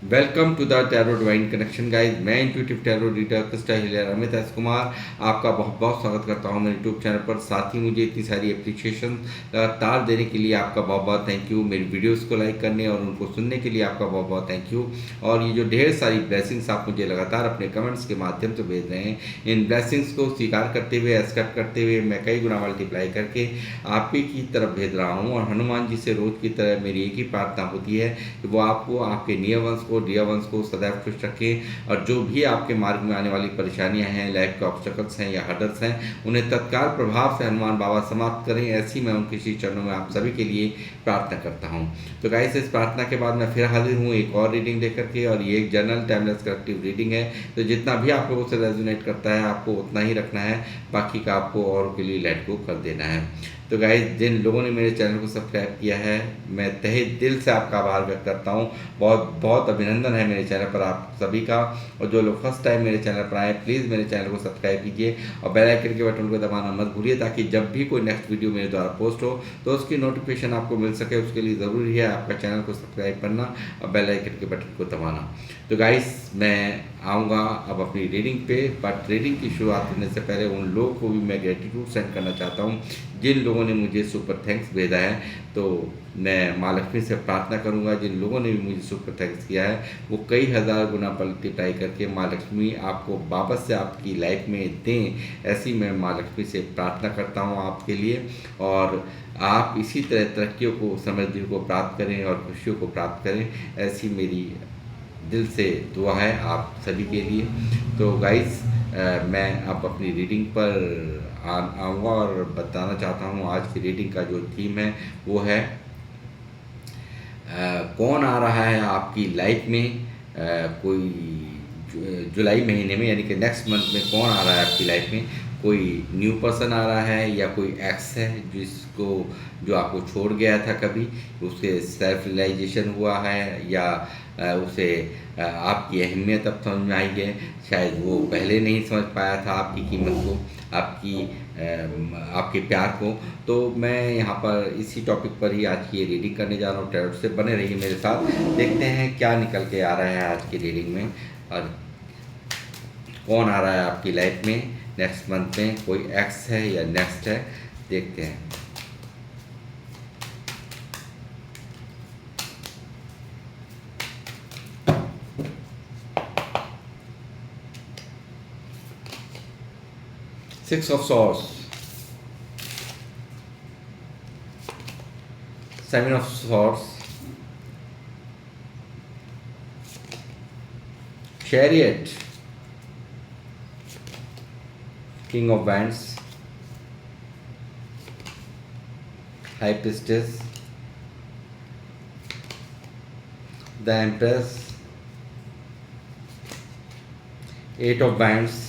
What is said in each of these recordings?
Welcome to the tarot divine connection guys. मैं intuitive tarot reader Krista Hillier Amit S Kumar आपका बहुत बहुत स्वागत करता हूं मेरे यूट्यूब चैनल पर। साथ ही मुझे इतनी सारी एप्रिशिएशन लगातार देने के लिए आपका बहुत बहुत थैंक यू। मेरी वीडियोस को लाइक करने और उनको सुनने के लिए आपका बहुत बहुत थैंक यू। और ये जो ढेर सारी ब्लेसिंग्स आप मुझे लगातार अपने कमेंट्स के माध्यम से भेज रहे हैं, इन ब्लेसिंग्स को स्वीकार करते हुए, एक्सेप्ट करते हुए मैं कई गुना मल्टीप्लाई करके आप ही की तरफ भेज रहा हूँ। और हनुमान जी से रोज की तरह मेरी एक ही प्रार्थना होती है कि वो आपको, आपके नियर वंश को, डियर वंश को सदैव खुश रखें। और जो भी आपके मार्ग में आने वाली परेशानियां हैं, लाइफ के ऑब्स्टेकल्स हैं या हर्डल्स हैं, उन्हें तत्काल प्रभाव से हनुमान बाबा समाप्त करें। ऐसी मैं उनके श्री चरणों में आप सभी के लिए प्रार्थना करता हूँ। तो गाइस, इस प्रार्थना के बाद मैं फिर हाजिर हूँ एक और रीडिंग लेकर के। और ये एक जनरल टाइमलेस कलेक्टिव रीडिंग है, तो जितना भी आप लोगों से रेजोनेट करता है आपको उतना ही रखना है, बाकी का आपको और के लिए लेट गो कर देना है। तो गाइस, जिन लोगों ने मेरे चैनल को सब्सक्राइब किया है, मैं तहे दिल से आपका आभार व्यक्त करता हूँ। बहुत बहुत अभिनंदन है मेरे चैनल पर आप सभी का। और जो लोग फर्स्ट टाइम मेरे चैनल पर आए, प्लीज़ मेरे चैनल को सब्सक्राइब कीजिए और बेल आइकन के बटन को दबाना मत भूलिए, ताकि जब भी कोई नेक्स्ट वीडियो मेरे द्वारा पोस्ट हो तो उसकी नोटिफिकेशन आपको मिल सके। उसके लिए ज़रूरी है आपका चैनल को सब्सक्राइब करना और बेल आइकन के बटन को दबाना। तो गाइस, मैं आऊँगा अब अपनी रीडिंग पे, बट रीडिंग की शुरुआत करने से पहले उन लोगों को भी मैं ग्रेटिट्यूड सेंड करना चाहता हूँ जिन लोगों ने मुझे सुपर थैंक्स भेजा है। तो मैं माँ लक्ष्मी से प्रार्थना करूंगा, जिन लोगों ने भी मुझे सुपर थैंक्स किया है वो कई हज़ार गुना मल्टीप्लाई करके माँ लक्ष्मी आपको वापस से आपकी लाइफ में दें। ऐसी मैं माँ लक्ष्मी से प्रार्थना करता हूँ आपके लिए। और आप इसी तरह तरक्कियों को, समृद्धि को प्राप्त करें और खुशियों को प्राप्त करें, ऐसी मेरी दिल से दुआ है आप सभी के लिए। तो गाइस, मैं अब अपनी रीडिंग पर आऊँगा और बताना चाहता हूँ आज की रीडिंग का जो थीम है वो है कौन आ रहा है आपकी लाइफ में। कोई जुलाई महीने में, यानी कि नेक्स्ट मंथ में कौन आ रहा है आपकी लाइफ में। कोई न्यू पर्सन आ रहा है या कोई एक्स है जिसको, जो आपको छोड़ गया था कभी, उसके सेल्फ रियलाइजेशन हुआ है या उसे आपकी अहमियत अब समझ में आई है। शायद वो पहले नहीं समझ पाया था आपकी कीमत को, आपके प्यार को। तो मैं यहाँ पर इसी टॉपिक पर ही आज की ये रीडिंग करने जा रहा हूँ। टैरोट से बने रहिए मेरे साथ, देखते हैं क्या निकल के आ रहा है आज की रीडिंग में। और कौन आ रहा है आपकी लाइफ में नेक्स्ट मंथ में, कोई एक्स है या नेक्स्ट है, देखते हैं। Six of swords, seven of swords, chariot, king of wands, high priestess, the empress, eight of wands,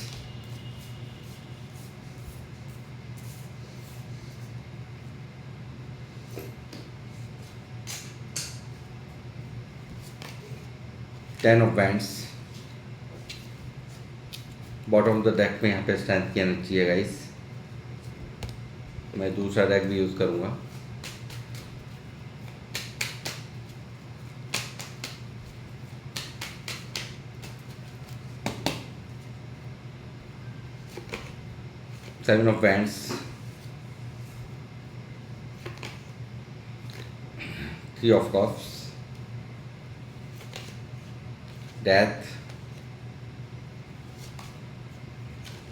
ten of wands. Bottom of the deck में यहाँ पे स्ट्रेंथ की एनर्जी है गाइस। मैं दूसरा डेक भी यूज़ करूँगा। Seven of wands, three of cups, death,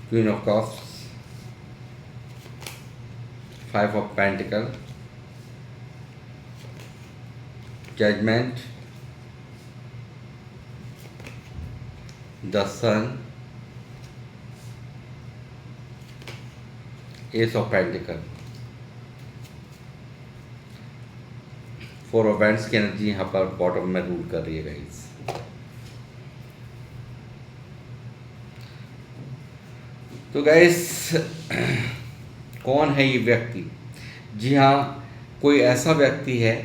queen of cups, five of pentacle, judgement, the sun, ace of pentacle. Four of wands की एनर्जी यहाँ पर बॉटम में रूल कर रही है गाइस। तो गाइस, कौन है ये व्यक्ति? जी हाँ, कोई ऐसा व्यक्ति है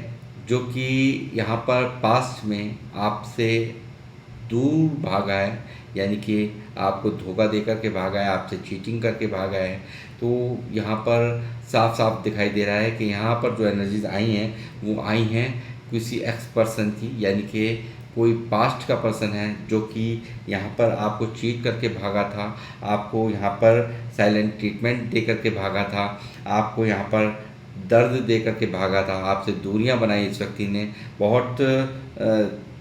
जो कि यहाँ पर पास्ट में आपसे दूर भागा है, यानी कि आपको धोखा देकर के भागा है, आपसे चीटिंग करके भागा है। तो यहाँ पर साफ साफ दिखाई दे रहा है कि यहाँ पर जो एनर्जीज आई हैं वो आई हैं किसी एक्स पर्सन की, यानी कि कोई पास्ट का पर्सन है जो कि यहाँ पर आपको चीट करके भागा था, आपको यहाँ पर साइलेंट ट्रीटमेंट दे करके भागा था, आपको यहाँ पर दर्द दे करके भागा था, आपसे दूरियां बनाई इस व्यक्ति ने, बहुत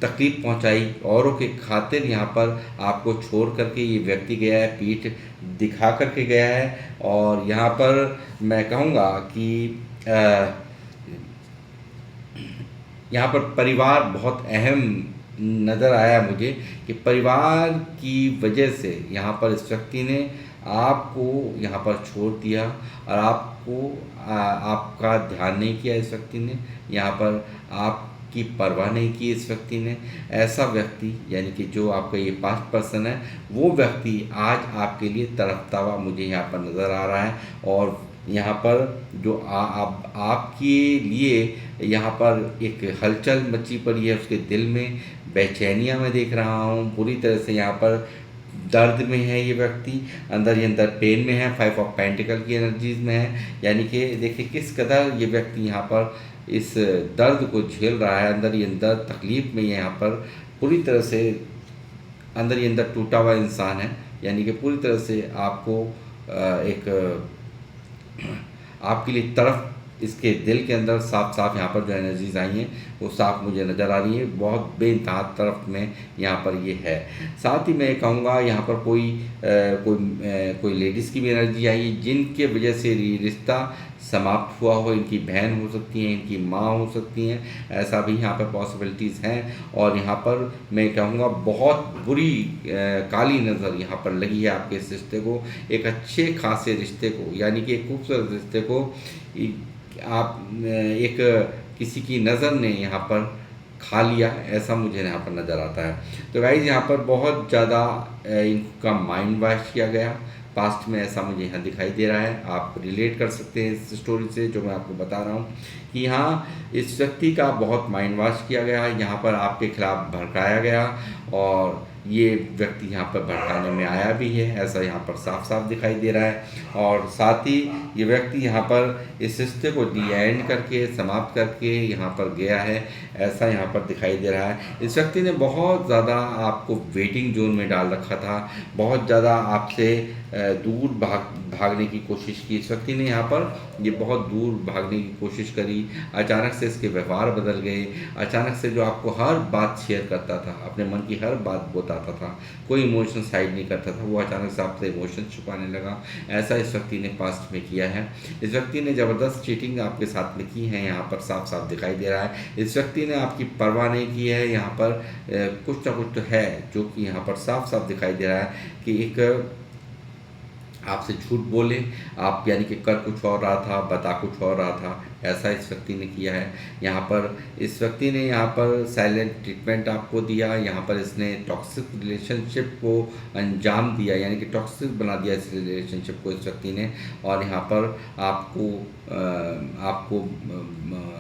तकलीफ पहुंचाई, औरों के खातिर यहाँ पर आपको छोड़ करके ये व्यक्ति गया है, पीठ दिखा करके गया है। और यहाँ पर मैं कहूँगा कि यहाँ पर परिवार बहुत अहम नज़र आया मुझे, कि परिवार की वजह से यहाँ पर इस व्यक्ति ने आपको यहाँ पर छोड़ दिया, और आपका ध्यान नहीं किया इस व्यक्ति ने, यहाँ पर आपकी परवाह नहीं की इस व्यक्ति ने। ऐसा व्यक्ति यानी कि जो आपका ये पास्ट पर्सन है, वो व्यक्ति आज आपके लिए तड़पता हुआ मुझे यहाँ पर नज़र आ रहा है। और यहाँ पर जो आपके लिए यहाँ पर एक हलचल मची पड़ी है उसके दिल में, बेचैनियाँ मैं देख रहा हूँ, पूरी तरह से यहाँ पर दर्द में है ये व्यक्ति, अंदर ही अंदर पेन में है, 5 ऑफ पेंटिकल की एनर्जीज में है। यानी कि देखिए किस कदर ये व्यक्ति यहाँ पर इस दर्द को झेल रहा है, अंदर ही अंदर तकलीफ में यहाँ पर पूरी तरह से अंदर ही अंदर टूटा हुआ इंसान है। यानी कि पूरी तरह से आपको एक आपके लिए तरफ इसके दिल के अंदर साफ साफ यहाँ पर जो एनर्जीज आई हैं वो साफ मुझे नज़र आ रही है, बहुत बेइंतहा तरफ में यहाँ पर ये है। साथ ही मैं कहूँगा यहाँ पर कोई लेडीज़ की भी एनर्जी आई है जिनके वजह से रिश्ता समाप्त हुआ हो, इनकी बहन हो सकती हैं, इनकी माँ हो सकती हैं, ऐसा भी यहाँ पर पॉसिबिलिटीज़ हैं। और यहाँ पर मैं कहूँगा बहुत बुरी काली नज़र यहाँ पर लगी है आपके इस रिश्ते को, एक अच्छे खासे रिश्ते को, यानी कि एक खूबसूरत रिश्ते को आप एक किसी की नज़र ने यहाँ पर खा लिया, ऐसा मुझे यहाँ पर नज़र आता है। तो गाइज़ यहाँ पर बहुत ज़्यादा इनका माइंड वॉश किया गया, पास्ट में ऐसा मुझे यहाँ दिखाई दे रहा है। आप रिलेट कर सकते हैं इस स्टोरी से जो मैं आपको बता रहा हूँ, कि यहाँ इस व्यक्ति का बहुत माइंड वॉश किया गया है, यहाँ पर आपके खिलाफ भड़काया गया, और ये व्यक्ति यहाँ पर भड़काने में आया भी है, ऐसा यहाँ पर साफ साफ दिखाई दे रहा है। और साथ ही ये व्यक्ति यहाँ पर इस रिश्ते को दी एंड करके समाप्त करके यहाँ पर गया है, ऐसा यहाँ पर दिखाई दे रहा है। इस व्यक्ति ने बहुत ज़्यादा आपको वेटिंग जोन में डाल रखा था, बहुत ज़्यादा आपसे दूर भागने की कोशिश की इस व्यक्ति ने, यहाँ पर ये बहुत दूर भागने की कोशिश करी। अचानक से इसके व्यवहार बदल गए, अचानक से जो आपको हर बात शेयर करता था, अपने मन की हर बात बताता था, कोई इमोशन साइड नहीं करता था, वो अचानक से आपसे इमोशन छुपाने लगा। ऐसा इस व्यक्ति ने पास्ट में किया है। इस व्यक्ति ने ज़बरदस्त चीटिंग आपके साथ में की है, यहाँ पर साफ साफ दिखाई दे रहा है। इस व्यक्ति ने आपकी परवाह नहीं की है, यहाँ पर कुछ ना कुछ तो है जो कि यहाँ पर साफ साफ दिखाई दे रहा है, कि एक आपसे झूठ बोले आप, यानी कि कर कुछ और रहा था, बता कुछ और रहा था, ऐसा इस व्यक्ति ने किया है। यहाँ पर इस व्यक्ति ने यहाँ पर साइलेंट ट्रीटमेंट आपको दिया, यहाँ पर इसने टॉक्सिक रिलेशनशिप को अंजाम दिया, यानी कि टॉक्सिक बना दिया इस रिलेशनशिप को इस व्यक्ति ने। और यहाँ पर आपको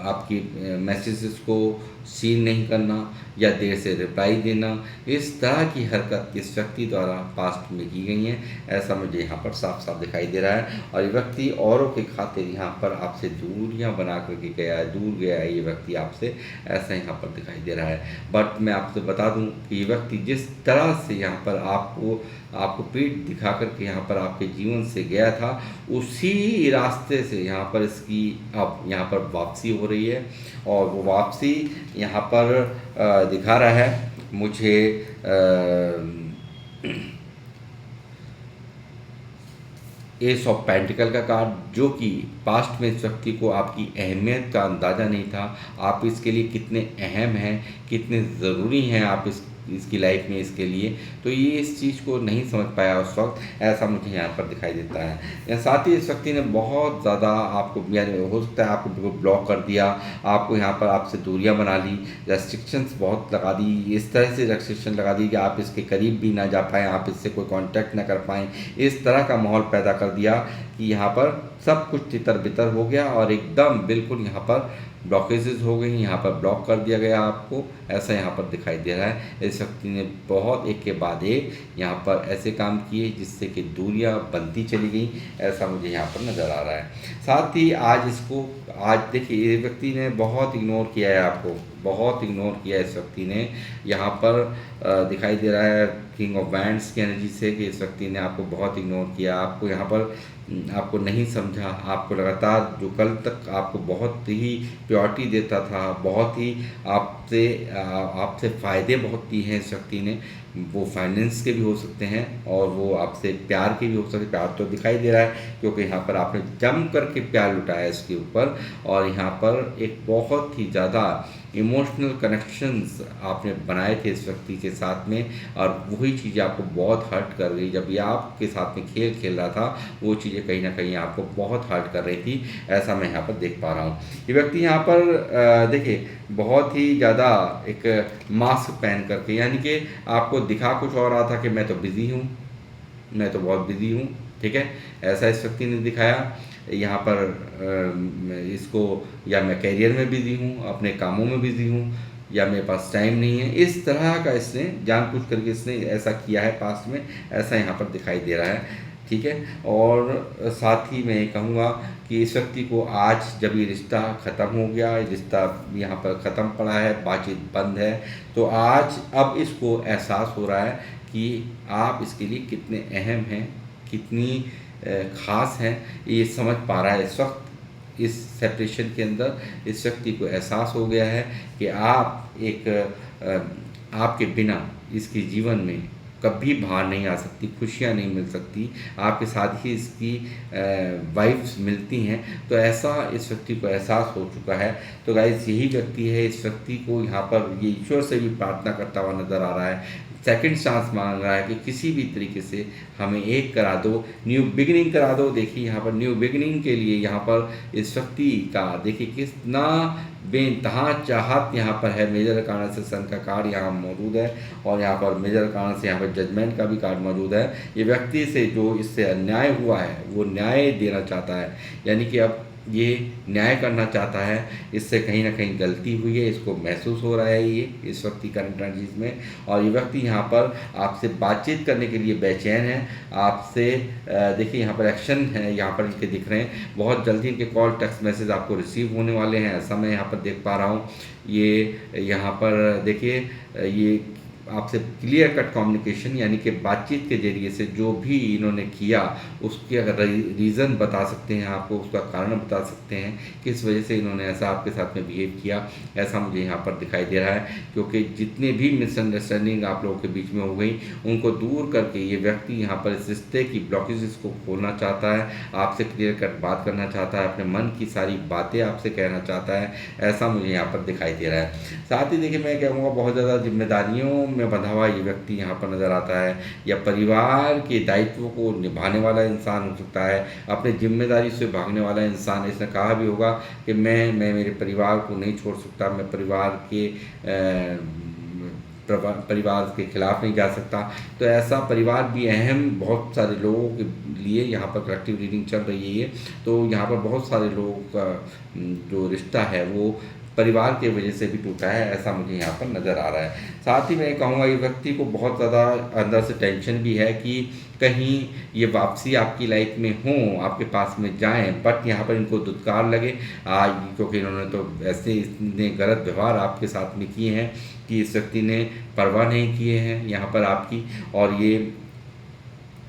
आपकी मैसेजेस को सीन नहीं करना या देर से रिप्लाई देना, इस तरह की हरकत इस व्यक्ति द्वारा पास्ट में की गई हैं, ऐसा मुझे यहाँ पर साफ साफ दिखाई दे रहा है। और ये व्यक्ति औरों के खातिर यहाँ पर आपसे दूरियाँ बना करके गया है, दूर गया है ये व्यक्ति आपसे, ऐसा यहाँ पर दिखाई दे रहा है। बट मैं आपसे बता दूँ कि ये व्यक्ति जिस तरह से यहाँ पर आपको पीठ दिखा करके यहाँ पर आपके जीवन से गया था, उसी रास्ते से यहाँ पर इसकी अब यहाँ पर वापसी हो रही है। और वो वापसी यहाँ पर दिखा रहा है मुझे एस ऑफ पेंटिकल का कार्ड, जो कि पास्ट में इस व्यक्ति को आपकी अहमियत का अंदाज़ा नहीं था, आप इसके लिए कितने अहम हैं, कितने ज़रूरी हैं आप इसकी लाइफ में इसके लिए, तो ये इस चीज़ को नहीं समझ पाया उस वक्त, ऐसा मुझे यहाँ पर दिखाई देता है। साथ ही इस व्यक्ति ने बहुत ज़्यादा आपको, यानी हो सकता है आपको बिल्कुल ब्लॉक कर दिया, आपको यहाँ पर आपसे दूरियाँ बना ली, रेस्ट्रिक्शंस बहुत लगा दी, इस तरह से रेस्ट्रिक्शन लगा दी कि आप इसके करीब भी ना जा पाएँ, आप इससे कोई कॉन्टैक्ट ना कर पाएँ, इस तरह का माहौल पैदा कर दिया कि यहाँ पर सब कुछ तितर बितर हो गया और एकदम बिल्कुल यहाँ पर ब्लॉकेजेस हो गई, यहाँ पर ब्लॉक कर दिया गया आपको, ऐसा यहाँ पर दिखाई दे रहा है। इस व्यक्ति ने बहुत एक के बाद एक यहाँ पर ऐसे काम किए जिससे कि दूरियां बनती चली गई, ऐसा मुझे यहाँ पर नज़र आ रहा है। साथ ही आज देखिए ये व्यक्ति ने बहुत इग्नोर किया है आपको, बहुत इग्नोर किया इस व्यक्ति ने। यहाँ पर दिखाई दे रहा है किंग ऑफ वैंड्स की एनर्जी से कि इस व्यक्ति ने आपको बहुत इग्नोर किया, आपको यहाँ पर आपको नहीं समझा, आपको लगातार जो कल तक आपको बहुत ही प्रायोरिटी देता था, बहुत ही आपसे फ़ायदे बहुत दिए हैं इस व्यक्ति ने, वो फाइनेंस के भी हो सकते हैं और वो आपसे प्यार के भी हो सकते हैं। प्यार तो दिखाई दे रहा है क्योंकि यहाँ पर आपने जम करके प्यार लुटाया इसके ऊपर, और यहाँ पर एक बहुत ही ज़्यादा इमोशनल कनेक्शंस आपने बनाए थे इस व्यक्ति के साथ में, और वही चीज़ें आपको बहुत हर्ट कर रही। जब ये आपके साथ में खेल खेल रहा था वो चीज़ें कहीं ना कहीं आपको बहुत हर्ट कर रही थी, ऐसा मैं यहाँ पर देख पा रहा हूँ। ये व्यक्ति यहाँ पर देखिए बहुत ही ज़्यादा एक मास्क पहन करके, यानी कि आपको दिखा कुछ और रहा था कि मैं तो बिज़ी हूँ, मैं तो बहुत बिज़ी हूँ, ठीक है, ऐसा इस व्यक्ति ने दिखाया। यहाँ पर इसको या मैं करियर में बिज़ी हूँ, अपने कामों में बिज़ी हूँ, या मेरे पास टाइम नहीं है, इस तरह का इसने जानबूझ करके इसने ऐसा किया है पास्ट में, ऐसा यहाँ पर दिखाई दे रहा है, ठीक है। और साथ ही मैं ये कहूँगा कि इस व्यक्ति को आज जब ये रिश्ता ख़त्म हो गया, रिश्ता यहाँ पर ख़त्म पड़ा है, बातचीत बंद है, तो आज अब इसको एहसास हो रहा है कि आप इसके लिए कितने अहम हैं, कितनी ख़ास हैं, ये समझ पा रहा है इस वक्त। इस सेपरेशन के अंदर इस व्यक्ति को एहसास हो गया है कि आप आपके बिना इसके जीवन में कभी बाहर नहीं आ सकती, खुशियाँ नहीं मिल सकती, आपके साथ ही इसकी वाइब्स मिलती हैं, तो ऐसा इस व्यक्ति को एहसास हो चुका है। तो गाइस यही व्यक्ति है, इस व्यक्ति को यहाँ पर ये ईश्वर से भी प्रार्थना करता हुआ नज़र आ रहा है, सेकंड चांस मांग रहा है कि किसी भी तरीके से हमें एक करा दो, न्यू बिगिनिंग करा दो। देखिए यहाँ पर न्यू बिगिनिंग के लिए यहाँ पर इस व्यक्ति का देखिए कितना बेइंतहा चाहत यहाँ पर है। मेजर अरकाना से सन का कार्ड यहाँ मौजूद है, और यहाँ पर मेजर अरकाना से यहाँ पर जजमेंट का भी कार्ड मौजूद है। ये व्यक्ति से जो इससे अन्याय हुआ है वो न्याय देना चाहता है, यानी कि अब ये न्याय करना चाहता है, इससे कहीं ना कहीं गलती हुई है, इसको महसूस हो रहा है ये इस वक्त की करंट एनर्जीज में। और ये व्यक्ति यहाँ पर आपसे बातचीत करने के लिए बेचैन है, आपसे देखिए यहाँ पर एक्शन है, यहाँ पर इनके दिख रहे हैं, बहुत जल्दी इनके कॉल टेक्स्ट मैसेज आपको रिसीव होने वाले हैं, ऐसा मैं यहाँ पर देख पा रहा हूँ। ये यहाँ पर देखिए ये आपसे क्लियर कट कम्युनिकेशन, यानी कि बातचीत के ज़रिए से जो भी इन्होंने किया उसके अगर रीज़न बता सकते हैं, आपको उसका कारण बता सकते हैं किस वजह से इन्होंने ऐसा आपके साथ में बिहेव किया, ऐसा मुझे यहाँ पर दिखाई दे रहा है। क्योंकि जितने भी मिसअंडरस्टैंडिंग आप लोगों के बीच में हो गई उनको दूर करके ये व्यक्ति यहाँ पर इस रिश्ते की ब्लॉकेजेस को खोलना चाहता है, आपसे क्लियर कट बात करना चाहता है, अपने मन की सारी बातें आपसे कहना चाहता है, ऐसा मुझे यहाँ पर दिखाई दे रहा है। साथ ही देखिए मैं कहूँगा बहुत ज़्यादा जिम्मेदारियों में बंधा हुआ ये व्यक्ति यहाँ पर नज़र आता है, या परिवार के दायित्व को निभाने वाला इंसान हो सकता है, अपने जिम्मेदारी से भागने वाला इंसान। इसने कहा भी होगा कि मैं मेरे परिवार को नहीं छोड़ सकता, मैं परिवार के खिलाफ नहीं जा सकता। तो ऐसा परिवार भी अहम बहुत सारे लोगों के लिए यहाँ पर कलेक्टिव रीडिंग चल रही है, तो यहाँ पर बहुत सारे लोगों का जो रिश्ता है वो परिवार की वजह से भी टूटा है, ऐसा मुझे यहाँ पर नज़र आ रहा है। साथ ही मैं कहूँगा ये व्यक्ति को बहुत ज़्यादा अंदर से टेंशन भी है कि कहीं ये वापसी आपकी लाइफ में हो, आपके पास में जाएं, बट यहाँ पर इनको दुत्कार लगे क्योंकि इन्होंने तो ऐसे इतने गलत व्यवहार आपके साथ में किए हैं कि इस व्यक्ति ने परवाह नहीं किए हैं यहाँ पर आपकी। और ये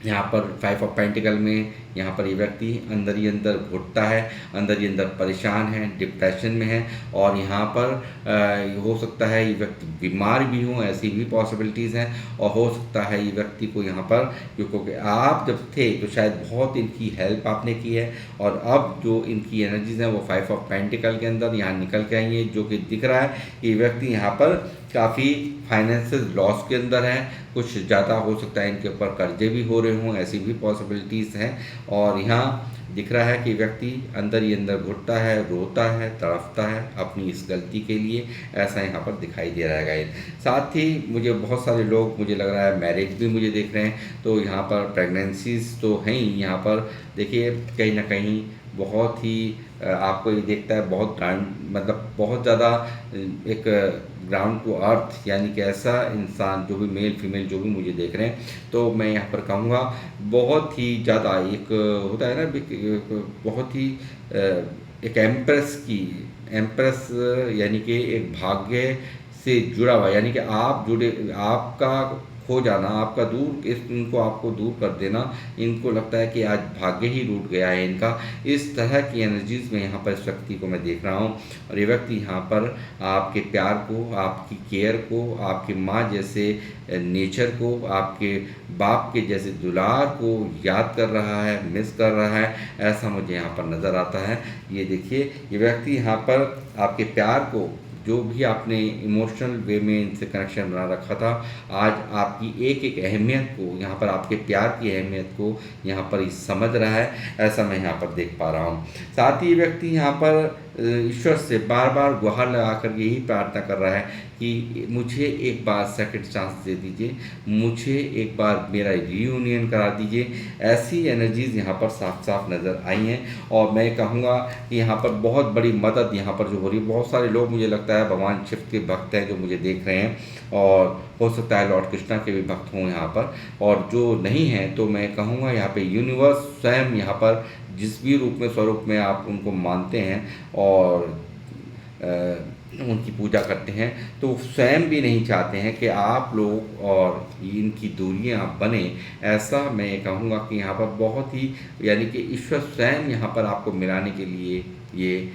यहाँ पर 5 ऑफ पेंटिकल में यहाँ पर ये व्यक्ति अंदर ही अंदर घुटता है, अंदर ही अंदर परेशान है, डिप्रेशन में है, और यहाँ पर हो सकता है ये व्यक्ति बीमार भी हो, ऐसी भी पॉसिबिलिटीज़ हैं। और हो सकता है ये व्यक्ति को यहाँ पर क्योंकि आप जब थे तो शायद बहुत इनकी हेल्प आपने की है, और अब जो इनकी एनर्जीज़ हैं वो 5 ऑफ पेंटिकल के अंदर यहाँ निकल के आई हैं, जो कि दिख रहा है कि व्यक्ति यहाँ पर काफ़ी फाइनेंशियल लॉस के अंदर है, कुछ ज़्यादा हो सकता है इनके ऊपर कर्जे भी हो रहे हों, ऐसी भी पॉसिबिलिटीज़ हैं। और यहाँ दिख रहा है कि व्यक्ति अंदर ही अंदर घुटता है, रोता है, तड़पता है अपनी इस गलती के लिए, ऐसा यहाँ पर दिखाई दे रहा है गाइस। साथ ही मुझे बहुत सारे लोग मुझे लग रहा है मैरिज भी मुझे देख रहे हैं, तो यहाँ पर प्रेगनेंसीज तो हैं ही, यहाँ पर देखिए कहीं ना कहीं बहुत ही आपको ये देखता है बहुत ग्राउंड मतलब बहुत ज़्यादा एक ग्राउंड टू अर्थ, यानी कि ऐसा इंसान जो भी मेल फीमेल जो भी मुझे देख रहे हैं, तो मैं यहाँ पर कहूँगा बहुत ही ज़्यादा एक होता है ना बहुत ही एक एम्प्रेस यानी कि एक भाग्य से जुड़ा हुआ, यानी कि आप जुड़े आपका खो जाना, आपका दूर इनको आपको दूर कर देना, इनको लगता है कि आज भाग्य ही रूठ गया है इनका। इस तरह की एनर्जीज में यहाँ पर इस व्यक्ति को मैं देख रहा हूँ। और ये व्यक्ति यहाँ पर आपके प्यार को, आपकी केयर को, आपकी माँ जैसे नेचर को, आपके बाप के जैसे दुलार को याद कर रहा है, मिस कर रहा है, ऐसा मुझे यहाँ पर नज़र आता है। ये देखिए, ये व्यक्ति यहाँ पर आपके प्यार को, जो भी आपने इमोशनल वे में इनसे कनेक्शन बना रखा था, आज आपकी एक एक अहमियत को, यहाँ पर आपके प्यार की अहमियत को यहाँ पर ये समझ रहा है, ऐसा मैं यहाँ पर देख पा रहा हूँ। साथ ही ये व्यक्ति यहाँ पर ईश्वर से बार बार गुहार लगा कर यही प्रार्थना कर रहा है कि मुझे एक बार सेकंड चांस दे दीजिए, मुझे एक बार मेरा रीयूनियन करा दीजिए। ऐसी एनर्जीज़ यहाँ पर साफ साफ नज़र आई हैं। और मैं कहूँगा कि यहाँ पर बहुत बड़ी मदद यहाँ पर जो हो रही है, बहुत सारे लोग मुझे लगता है भगवान शिव के भक्त हैं जो मुझे देख रहे हैं, और हो सकता है लॉर्ड कृष्णा के भी भक्त हों यहाँ पर, और जो नहीं हैं तो मैं कहूँगा यहाँ पे यूनिवर्स स्वयं यहाँ पर जिस भी रूप में स्वरूप में आप उनको मानते हैं और उनकी पूजा करते हैं, तो स्वयं भी नहीं चाहते हैं कि आप लोग और इनकी दूरियां बने। ऐसा मैं कहूँगा कि यहाँ पर बहुत ही, यानी कि ईश्वर स्वयं यहाँ पर आपको मिलाने के लिए ये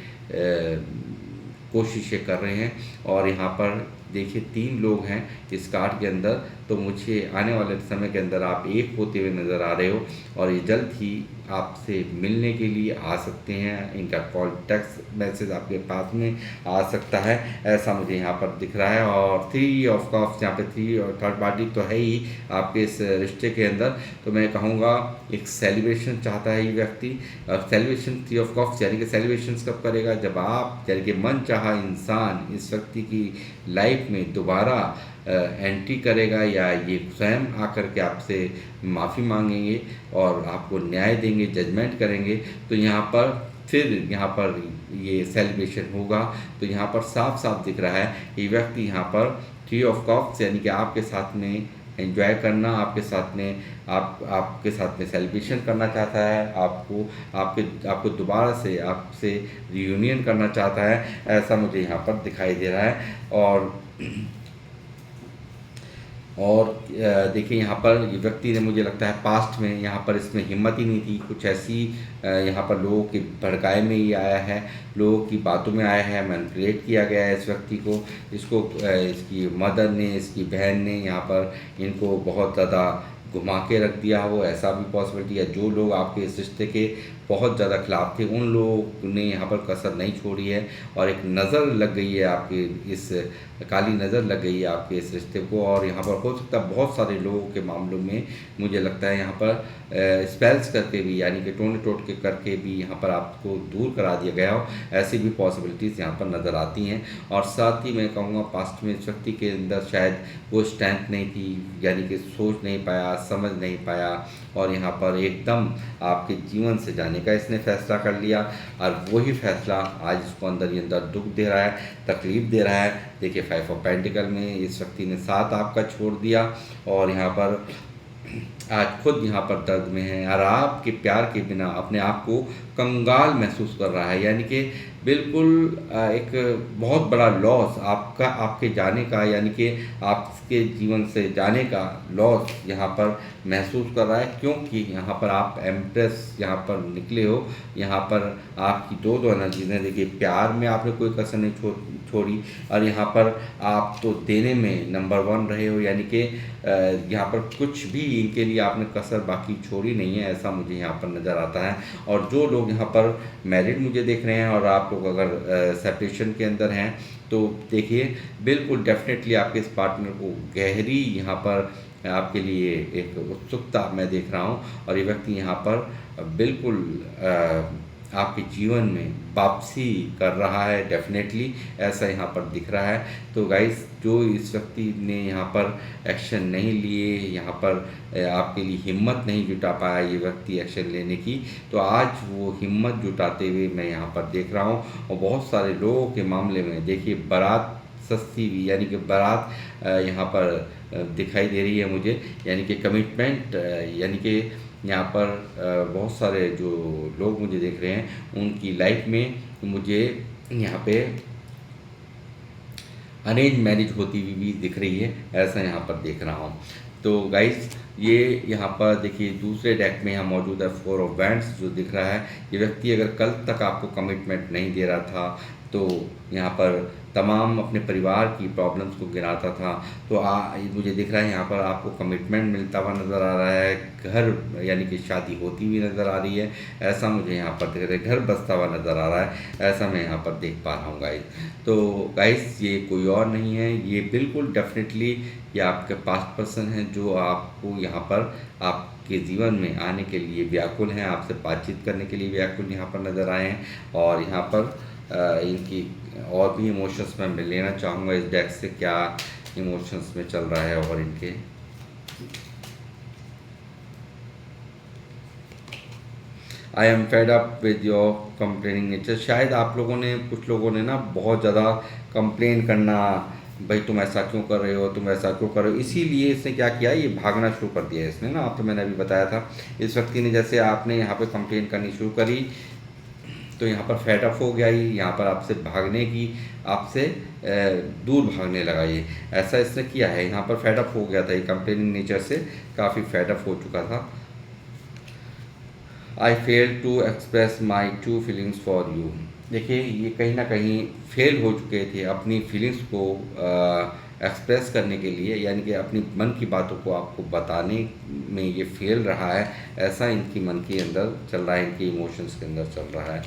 कोशिशें कर रहे हैं। और यहाँ पर देखिए 3 लोग हैं इस कार्ड के अंदर, तो मुझे आने वाले समय के अंदर आप एक होते हुए नज़र आ रहे हो, और ये जल्द ही आपसे मिलने के लिए आ सकते हैं। इनका कॉल टेक्स्ट मैसेज आपके पास में आ सकता है, ऐसा मुझे यहाँ पर दिख रहा है। और 3 ऑफ कप्स, यहाँ पे 3 और थर्ड पार्टी तो है ही आपके इस रिश्ते के अंदर, तो मैं कहूँगा एक सेलिब्रेशन चाहता है ये व्यक्ति। और सेलिब्रेशन 3 ऑफ कप्स यानी कि सेलिब्रेशन कब करेगा, जब आप यानी कि मन चाहा इंसान इस व्यक्ति की लाइफ में दोबारा एंट्री करेगा, या ये स्वयं आकर के आपसे माफ़ी मांगेंगे और आपको न्याय देंगे, जजमेंट करेंगे, तो यहाँ पर फिर यहाँ पर ये सेलिब्रेशन होगा। तो यहाँ पर साफ साफ दिख रहा है ये व्यक्ति यहाँ पर 3 ऑफ कप्स यानी कि आपके साथ में एंजॉय करना, आपके साथ में आपके साथ में सेलिब्रेशन करना चाहता है, आपको दोबारा से आपसे रियूनियन करना चाहता है, ऐसा मुझे यहाँ पर दिखाई दे रहा है। और देखिए यहाँ पर ये व्यक्ति ने, मुझे लगता है पास्ट में यहाँ पर इसमें हिम्मत ही नहीं थी, कुछ ऐसी यहाँ पर लोगों के भड़काए में ही आया है, लोगों की बातों में आया है, मैनिपुलेट किया गया है इस व्यक्ति को। इसकी मदर ने, इसकी बहन ने यहाँ पर इनको बहुत ज़्यादा घुमा के रख दिया हो, ऐसा भी पॉसिबिलिटी है। जो लोग आपके इस रिश्ते के बहुत ज़्यादा खिलाफ थे, उन लोगों ने यहाँ पर कसर नहीं छोड़ी है, और एक नज़र लग गई है आपके इस काली नज़र लग गई है आपके इस रिश्ते को। और यहाँ पर हो सकता है बहुत सारे लोगों के मामलों में मुझे लगता है यहाँ पर स्पेल्स करके भी, यानी कि टोने टोटके करके भी यहाँ पर आपको दूर करा दिया गया हो, ऐसी भी पॉसिबिलिटीज़ यहाँ पर नज़र आती हैं। और साथ ही मैं कहूँगा पास्ट में इस व्यक्ति के अंदर शायद वो स्ट्रेंथ नहीं थी, यानी कि सोच नहीं पाया, समझ नहीं पाया, और यहाँ पर एकदम आपके जीवन से जाने का इसने फैसला कर लिया। और वही फैसला आज इसको अंदर ही अंदर दुख दे रहा है, तकलीफ़ दे रहा है। देखिए 5 ऑफ पेंटिकल में इस व्यक्ति ने साथ आपका छोड़ दिया, और यहाँ पर आज खुद यहाँ पर दर्द में है, और आपके प्यार के बिना अपने आप को कंगाल महसूस कर रहा है, यानी कि बिल्कुल एक बहुत बड़ा लॉस आपके जाने का, यानी कि आपके जीवन से जाने का लॉस यहाँ पर महसूस कर रहा है। क्योंकि यहाँ पर आप एम्प्रेस यहाँ पर निकले हो, यहाँ पर आपकी दो एनर्जीज हैं। देखिए प्यार में आपने कोई कसर नहीं छोड़ी, और यहाँ पर आप तो देने में नंबर 1 रहे हो, यानी कि यहाँ पर कुछ भी इनके लिए आपने कसर बाकी छोड़ी नहीं है, ऐसा मुझे यहाँ पर नज़र आता है। और जो लोग यहाँ पर मैरिड मुझे देख रहे हैं, और आप लोग अगर सेपरेशन के अंदर हैं, तो देखिए बिल्कुल डेफिनेटली आपके इस पार्टनर को गहरी यहाँ पर आपके लिए एक उत्सुकता मैं देख रहा हूँ। और ये व्यक्ति यहाँ पर बिल्कुल आपके जीवन में वापसी कर रहा है, डेफिनेटली ऐसा यहाँ पर दिख रहा है। तो गाइस, जो इस व्यक्ति ने यहाँ पर एक्शन नहीं लिए, यहाँ पर आपके लिए हिम्मत नहीं जुटा पाया ये व्यक्ति एक्शन लेने की, तो आज वो हिम्मत जुटाते हुए मैं यहाँ पर देख रहा हूँ। और बहुत सारे लोगों के मामले में देखिए, बारात सस्ती हुई, यानी कि बारात यहाँ पर दिखाई दे रही है मुझे, यानी कि कमिटमेंट, यानी कि यहाँ पर बहुत सारे जो लोग मुझे देख रहे हैं उनकी लाइफ में मुझे यहाँ पे अरेंज मैरिज होती हुई भी दिख रही है, ऐसा यहाँ पर देख रहा हूँ। तो गाइस, ये यहाँ पर देखिए दूसरे डेक में यहाँ मौजूद है 4 ऑफ वैंड्स जो दिख रहा है। ये व्यक्ति अगर कल तक आपको कमिटमेंट नहीं दे रहा था, तो यहाँ पर तमाम अपने परिवार की प्रॉब्लम्स को गिनाता था, तो मुझे दिख रहा है यहाँ पर आपको कमिटमेंट मिलता हुआ नज़र आ रहा है, घर यानी कि शादी होती हुई नज़र आ रही है, ऐसा मुझे यहाँ पर दिख रहा है, घर बसता हुआ नज़र आ रहा है, ऐसा मैं यहाँ पर देख पा रहा हूँ गाइस। तो गाइस, ये कोई और नहीं है, ये बिल्कुल डेफिनेटली ये आपके पास्ट पर्सन है जो आपको यहाँ पर आपके जीवन में आने के लिए व्याकुल हैं, आपसे बातचीत करने के लिए व्याकुल यहाँ पर नज़र आए हैं। और यहाँ पर इनकी और भी इमोशंस मैं लेना चाहूँगा इस डेक से, क्या इमोशंस में चल रहा है और इनके। I am fed up with your complaining nature. शायद आप लोगों ने, कुछ लोगों ने ना बहुत ज़्यादा कंप्लेन करना, भाई तुम ऐसा क्यों कर रहे हो, तुम ऐसा क्यों कर रहे हो, इसीलिए इसने क्या किया, ये भागना शुरू कर दिया है इसने ना। आप तो मैंने अभी बताया था, इस व्यक्ति ने जैसे आपने यहाँ पे कंप्लेन करनी शुरू करी, तो यहाँ पर फेड अप हो गया, ये यहाँ पर आपसे भागने की, आपसे दूर भागने लगा। ये ऐसा इसने किया है, यहाँ पर फेड अप हो गया था, ये कंप्लेनिंग नेचर से काफ़ी फेड अप हो चुका था। I fail to express my true feelings for you. देखिए, ये कहीं ना कहीं फेल हो चुके थे अपनी फीलिंग्स को एक्सप्रेस करने के लिए, यानी कि अपनी मन की बातों को आपको बताने में ये फेल रहा है, ऐसा इनकी मन के अंदर चल रहा है, इनके इमोशंस के अंदर चल रहा है।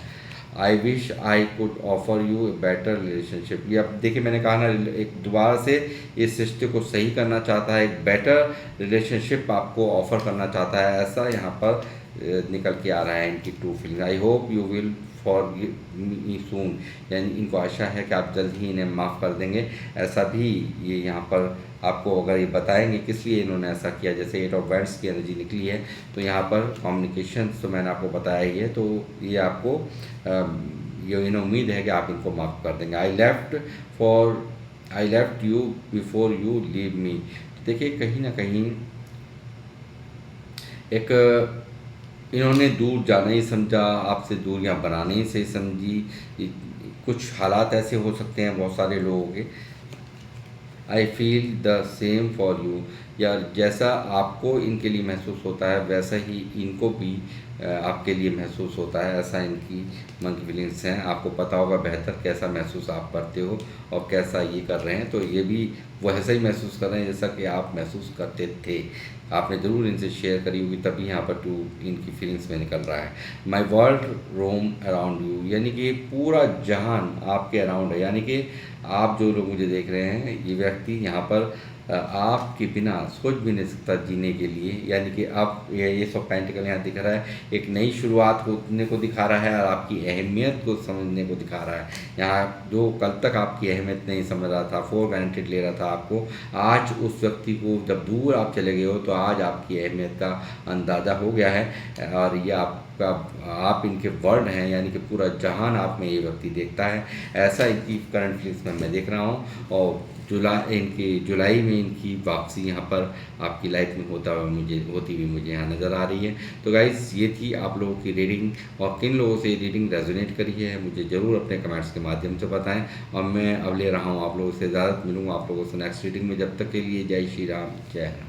I wish I could offer U a better relationship. ये अब देखिए, मैंने कहा ना, एक दोबारा से इस रिश्ते को सही करना चाहता है, एक बेटर रिलेशनशिप आपको ऑफर करना चाहता है, ऐसा यहाँ पर निकल के आ रहा है इनकी true feeling. I hope you will for me soon, यानी इनको आशा है कि आप जल्द ही इन्हें माफ़ कर देंगे, ऐसा भी ये यहाँ पर आपको अगर ये बताएंगे किस लिए इन्होंने ऐसा किया। जैसे 8 ऑफ वैंड्स की एनर्जी निकली है, तो यहाँ पर कम्युनिकेशन तो मैंने आपको बताया ही है, तो ये आपको ये इन्हें उम्मीद है कि आप इनको माफ़ कर देंगे। I left you before you leave me. तो देखिए, कहीं ना कहीं एक इन्होंने दूर जाना ही समझा, आपसे दूरियां बनाने ही से समझी। कुछ हालात ऐसे हो सकते हैं बहुत सारे लोगों के। I feel the same for you, या जैसा आपको इनके लिए महसूस होता है वैसा ही इनको भी आपके लिए महसूस होता है, ऐसा इनकी मन की फीलिंग्स हैं। आपको पता होगा बेहतर कैसा महसूस आप करते हो और कैसा ये कर रहे हैं, तो ये भी वैसा ही महसूस कर रहे हैं जैसा कि आप महसूस करते थे। आपने ज़रूर इनसे शेयर करी होगी, तभी यहाँ पर इनकी फीलिंग्स में निकल रहा है। My world roam around you, यानी कि पूरा जहान आपके अराउंड है, यानी कि आप जो लोग मुझे देख रहे हैं, ये व्यक्ति यहाँ पर आपके बिना सोच भी नहीं सकता जीने के लिए, यानी कि आप ये सब पेंटिकल यहाँ दिख रहा है, एक नई शुरुआत होने को दिखा रहा है और आपकी अहमियत को समझने को दिखा रहा है। यहाँ जो कल तक आपकी अहमियत नहीं समझ रहा था, फॉर ग्रांटेड ले रहा था आपको, आज उस व्यक्ति को जब दूर आप चले गए हो, तो आज आपकी अहमियत का अंदाज़ा हो गया है और ये आप इनके वर्ल्ड हैं, यानी कि पूरा जहान आप में ये व्यक्ति देखता है, ऐसा इनकी करंट फीलिंग्स में मैं देख रहा हूँ। और जुलाई में इनकी वापसी यहाँ पर आपकी लाइफ में होती हुई मुझे यहाँ नज़र आ रही है। तो गाइज़, ये थी आप लोगों की रीडिंग, और किन लोगों से ये रीडिंग रेजोनेट करी है मुझे ज़रूर अपने कमेंट्स के माध्यम से बताएं। और मैं अब ले रहा हूँ आप लोगों से इजाज़त, मिलूँगा आप लोगों से नेक्स्ट रीडिंग में। जब तक के लिए जय श्री राम, जय हिंद।